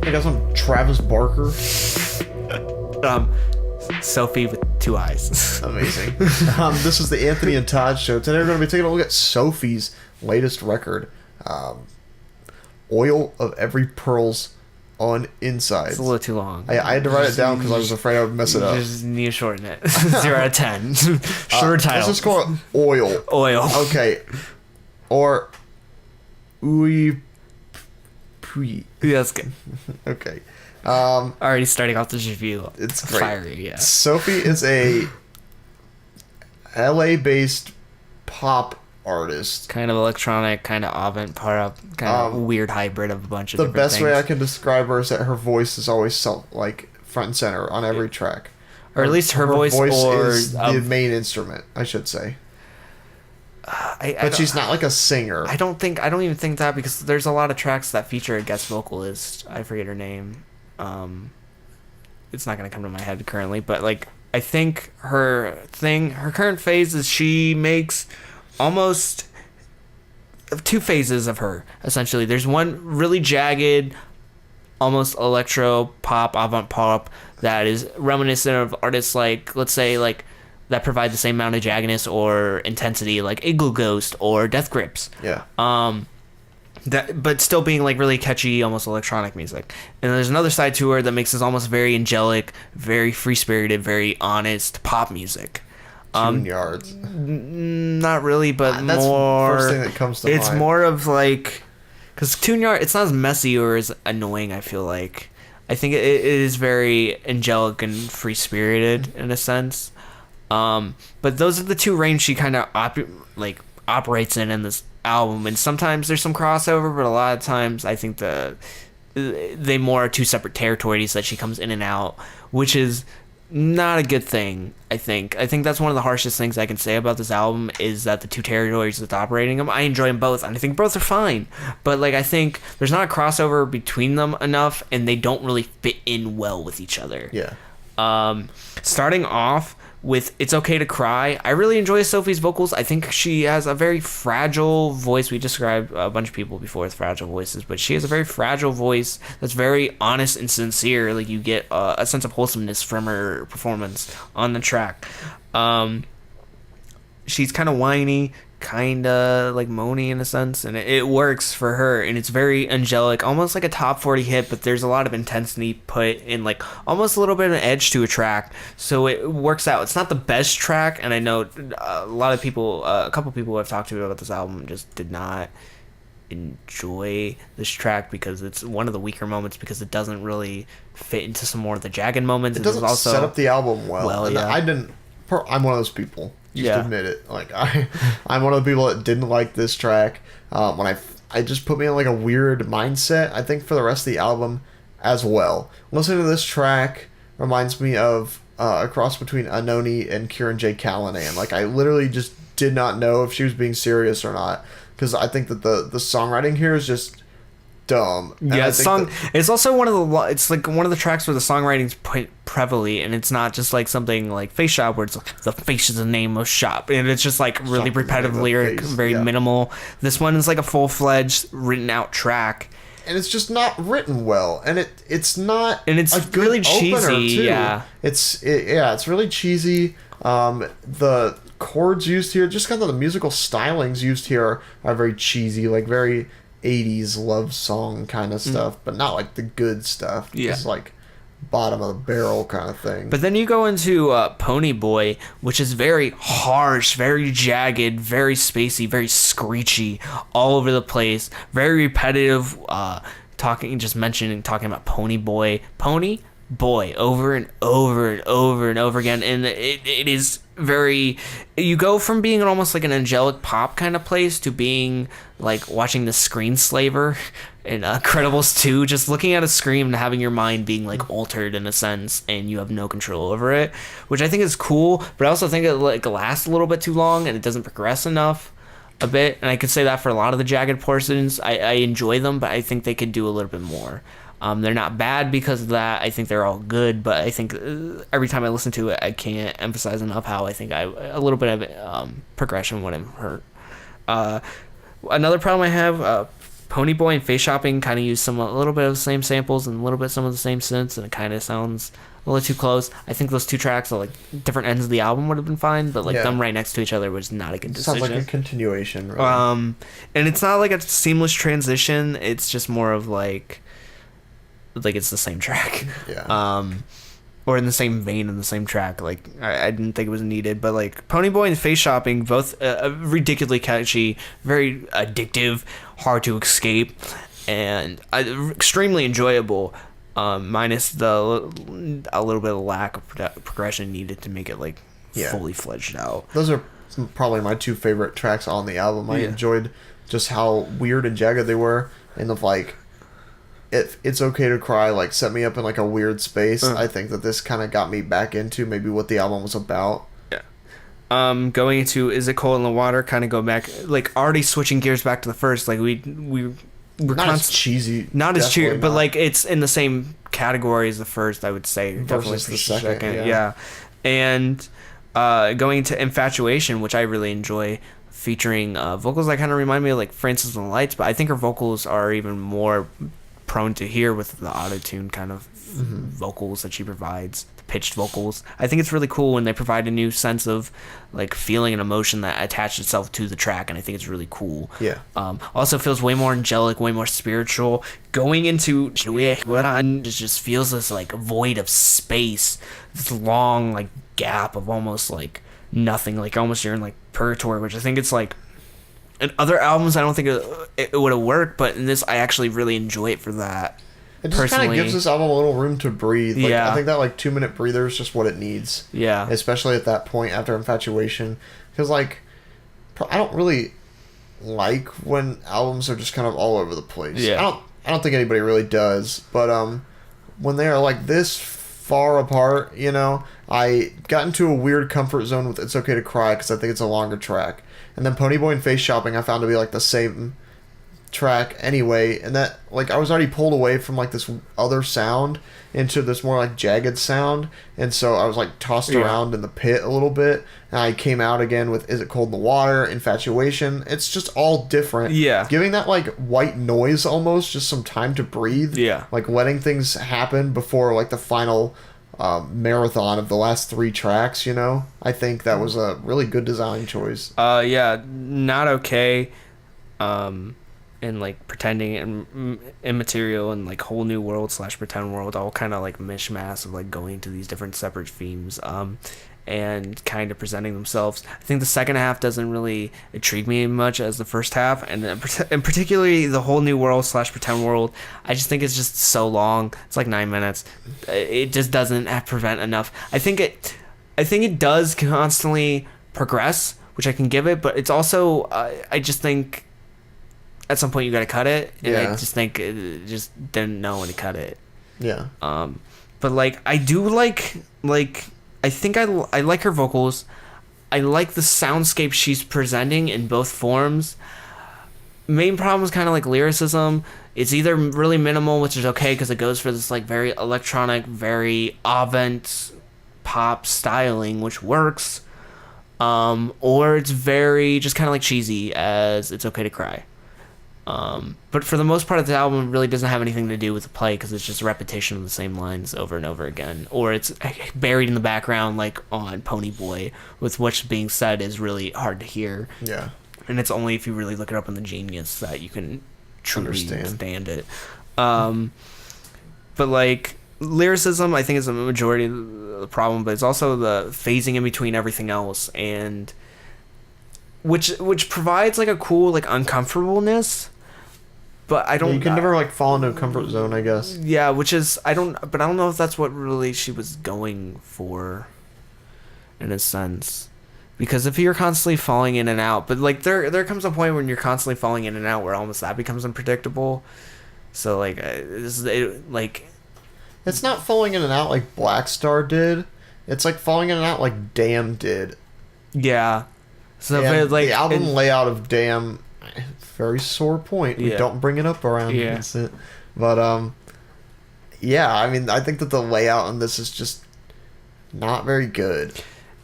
I got some Travis Barker. Sophie with 2 eyes. Amazing. This is the Anthony and Todd Show. Today we're going to be taking a look at Sophie's latest record, Oil of Every Pearl's on Inside. It's a little too long. I had to write it down because I was afraid I would mess it up. Just need to shorten it. 0 out of 10. Short title. Let's just call it Oil. Oil. Okay. Or Ui Pui. Yeah, that's good. Okay. Already starting off this review. It's great. Fiery, yeah. Sophie is a LA-based pop artist. Kind of electronic, kind of avant-pop, kind of weird hybrid of a bunch of the different best things. way I can describe her is that her voice is always like front and center on every track, or at least her voice or is the main instrument, I should say. But she's not like a singer. I don't even think that, because there's a lot of tracks that feature a guest vocalist. I forget her name. It's not gonna come to my head currently, but like I think her current phase is she makes almost 2 phases of her, essentially. There's one really jagged, almost electro pop, avant pop, that is reminiscent of artists like, let's say, like that provide the same amount of jaggedness or intensity, like Igloo Ghost or Death Grips. Yeah. But still being like really catchy, almost electronic music. And there's another side to her that makes this almost very angelic, very free spirited, very honest pop music. Tune yards. Not really, but that's more. The first thing that comes to mind. It's more of like, because Tune Yard, it's not as messy or as annoying. I feel like I think it is very angelic and free spirited in a sense. But those are the 2 ranges she kind of operates in this album, and sometimes there's some crossover, but a lot of times I think they more are 2 separate territories that she comes in and out, which is not a good thing. I think that's one of the harshest things I can say about this album, is that the 2 territories that's operating them, I enjoy them both, and I think both are fine, but like I think there's not a crossover between them enough, and they don't really fit in well with each other. Yeah. Starting off with It's Okay to Cry, I really enjoy Sophie's vocals. I think she has a very fragile voice. We described a bunch of people before with fragile voices, but she has a very fragile voice that's very honest and sincere. Like, you get a sense of wholesomeness from her performance on the track. She's kind of whiny, kind of like moany in a sense, and it works for her, and it's very angelic, almost like a top 40 hit, but there's a lot of intensity put in, like almost a little bit of an edge to a track, so it works out. It's not the best track, and I know a lot of people, a couple people I've talked to about this album just did not enjoy this track because it's one of the weaker moments, because it doesn't really fit into some more of the jagged moments. It doesn't also set up the album well. Yeah. I'm one of those people. Yeah. Admit it. Like I'm one of the people that didn't like this track. When I just put me in like a weird mindset, I think, for the rest of the album as well. Listening to this track reminds me of a cross between Anoni and Kieran J. Callanan. Like, I literally just did not know if she was being serious or not, because I think that the songwriting here is just dumb. And yeah, it's also one of the tracks where the songwriting's put prevalently, and it's not just like something like Face Shop where it's like, the face is the name of shop, and it's just like really repetitive lyric, very minimal. This one is like a full-fledged written out track, and it's just not written well, and it's not, and it's really cheesy. Too. Yeah, it's really cheesy. The chords used here, just kind of the musical stylings used here are very cheesy, like very 80s love song kind of stuff, but not like the good stuff. Yeah. It's like bottom of the barrel kind of thing. But then you go into Ponyboy, which is very harsh, very jagged, very spacey, very screechy, all over the place, very repetitive, talking about Pony Boy over and over and over and over again, and it is very, you go from being almost like an angelic pop kind of place to being like watching the Screenslaver in Incredibles 2, just looking at a screen and having your mind being like altered in a sense, and you have no control over it, which I think is cool, but I also think it like lasts a little bit too long and it doesn't progress enough a bit, and I could say that for a lot of the jagged portions. I enjoy them, but I think they could do a little bit more. They're not bad because of that. I think they're all good, but I think every time I listen to it, I can't emphasize enough how I think a little bit of progression wouldn't hurt. Another problem I have, Ponyboy and Faceshopping kind of use a little bit of the same samples and a little bit some of the same synths, and it kind of sounds a little too close. I think those two tracks are like different ends of the album would have been fine, but like them right next to each other was not a good decision. Sounds like a continuation, really. And it's not like a seamless transition. It's just more of like it's the same track. Yeah. Or in the same vein in the same track. Like I didn't think it was needed, but like Ponyboy and Faceshopping, both ridiculously catchy, very addictive, hard to escape, and extremely enjoyable. Minus a little bit of lack of progression needed to make it like fully fledged out. Those are probably my two favorite tracks on the album. I enjoyed just how weird and jagged they were, and of like, It's Okay to Cry like set me up in like a weird space. I think that this kind of got me back into maybe what the album was about. Yeah. Going into Is It Cold in the Water, kind of go back, like already switching gears back to the first. Like we're not as cheesy, not as cheesy, but like it's in the same category as the first. I would say definitely versus the second. Yeah. And going to Infatuation, which I really enjoy, featuring vocals that kind of remind me of like Frances and the Lights, but I think her vocals are even more prone to hear with the auto-tune kind of vocals that she provides, pitched vocals. I think it's really cool when they provide a new sense of like feeling and emotion that attached itself to the track, and I think it's really cool. Yeah. Also feels way more angelic, way more spiritual. Going into it just feels this like void of space, this long like gap of almost like nothing, like almost you're in like purgatory, which I think it's like in other albums, I don't think it would have worked, but in this, I actually really enjoy it for that. It just kind of gives this album a little room to breathe. Like, I think that like 2-minute breather is just what it needs. Yeah. Especially at that point after Infatuation, because like I don't really like when albums are just kind of all over the place. Yeah. I don't think anybody really does, but when they are like this far apart, you know, I got into a weird comfort zone with It's Okay to Cry because I think it's a longer track. And then Ponyboy and Faceshopping I found to be like the same track anyway, and that like I was already pulled away from like this other sound into this more like jagged sound, and so I was like tossed around in the pit a little bit, and I came out again with Is It Cold in the Water, Infatuation. It's just all different. Giving that like white noise almost just some time to breathe. Like letting things happen before like the final marathon of the last 3 tracks, you know. I think that was a really good design choice. Not Okay, and like Pretending and Immaterial and like Whole New World / Pretend World, all kind of like mishmash of like going to these different separate themes and kind of presenting themselves. I think the second half doesn't really intrigue me much as the first half, and particularly the Whole New World / Pretend World. I just think it's just so long. It's like 9 minutes. It just doesn't prevent enough. I think it does constantly progress, which I can give it, but it's also I just think at some point you gotta cut it, and I just think it just didn't know when to cut it. But like I do like I think I like her vocals. I like the soundscape she's presenting in both forms. Main problem is kind of like lyricism. It's either really minimal, which is okay because it goes for this like very electronic, very avant-pop styling, which works, or it's very just kind of like cheesy as It's Okay to Cry. But for the most part of the album, it really doesn't have anything to do with the play because it's just a repetition of the same lines over and over again, or it's buried in the background like on Ponyboy, with what's being said is really hard to hear. And it's only if you really look it up in the Genius that you can truly understand it. But like lyricism, I think is a majority of the problem, but it's also the phasing in between everything else, and which provides like a cool like uncomfortableness. But I don't. You can never like fall into a comfort zone, I guess. Yeah, which is I don't know if that's what really she was going for, in a sense, because if you're constantly falling in and out, but like there comes a point when you're constantly falling in and out where almost that becomes unpredictable. So like it's not falling in and out like Black Star did. It's like falling in and out like Damn did. Yeah. So like the album layout of Damn. Very sore point. We don't bring it up around Vincent. But I mean I think that the layout on this is just not very good.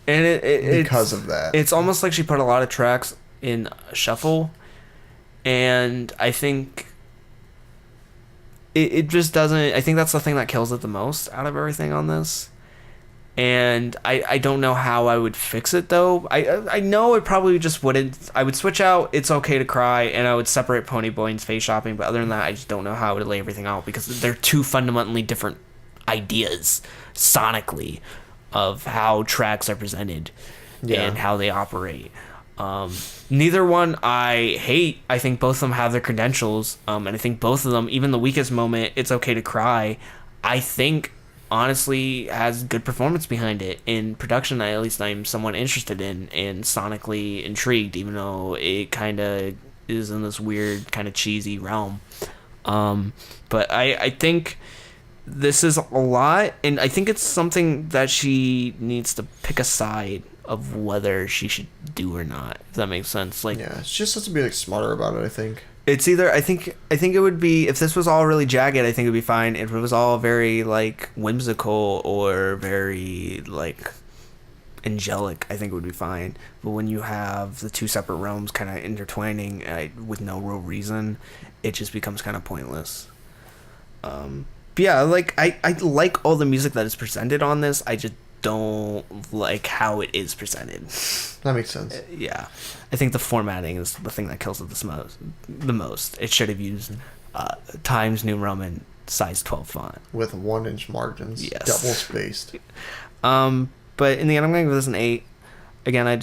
And because of that. It's almost like she put a lot of tracks in shuffle, and I think it just doesn't. I think that's the thing that kills it the most out of everything on this. And I don't know how I would fix it though. I know it probably just wouldn't. I would switch out It's Okay to Cry and I would separate Ponyboy and Faceshopping. But other than that, I just don't know how I would lay everything out because they're two fundamentally different ideas sonically of how tracks are presented and how they operate. Neither one I hate. I think both of them have their credentials. And I think both of them, even the weakest moment, It's Okay to Cry, I think honestly has good performance behind it. In production, at least I'm somewhat interested in and sonically intrigued, even though it kind of is in this weird kind of cheesy realm. But I think this is a lot, and I think it's something that she needs to pick a side of whether she should do or not, if that makes sense. Like, yeah, she just has to be like smarter about it, I think. it's either I think it would be, if this was all really jagged, I think it would be fine. If it was all very like whimsical or very like angelic, I think it would be fine. But when you have the two separate realms kind of intertwining with no real reason, it just becomes kind of pointless. But yeah, like I like all the music that is presented on this. I just don't like how it is presented. That makes sense. Yeah, I think the formatting is the thing that kills it the most. It should have used Times New Roman size 12 font with 1-inch margins, yes, double spaced. But in the end, I'm gonna give this an 8. Again, I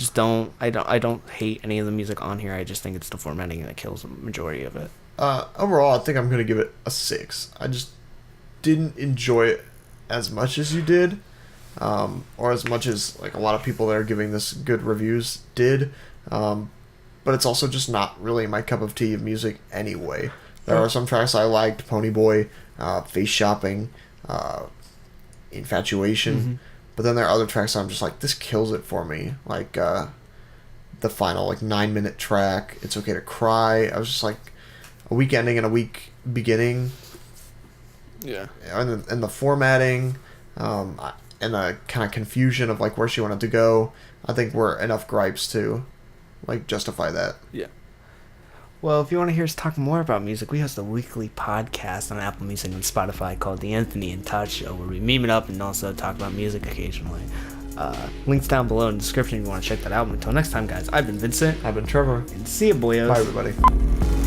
don't hate any of the music on here. I just think it's the formatting that kills the majority of it. Overall, I think I'm gonna give it a 6. I just didn't enjoy it as much as you did. Or as much as like a lot of people that are giving this good reviews did, but it's also just not really my cup of tea of music anyway. There are some tracks I liked: Ponyboy, Faceshopping, Infatuation, but then there are other tracks I'm just like, this kills it for me. Like the final like 9-minute track, It's Okay to Cry. I was just like, a weak ending and a weak beginning. Yeah, and the formatting. And the kind of confusion of like where she wanted to go, I think were enough gripes to like justify that. Yeah. Well, if you want to hear us talk more about music, we host a weekly podcast on Apple Music and Spotify called The Anthony and Todd Show, where we meme it up and also talk about music occasionally. Links down below in the description if you want to check that out. Until next time, guys, I've been Vincent. I've been Trevor. And see ya, boyos. Bye, everybody.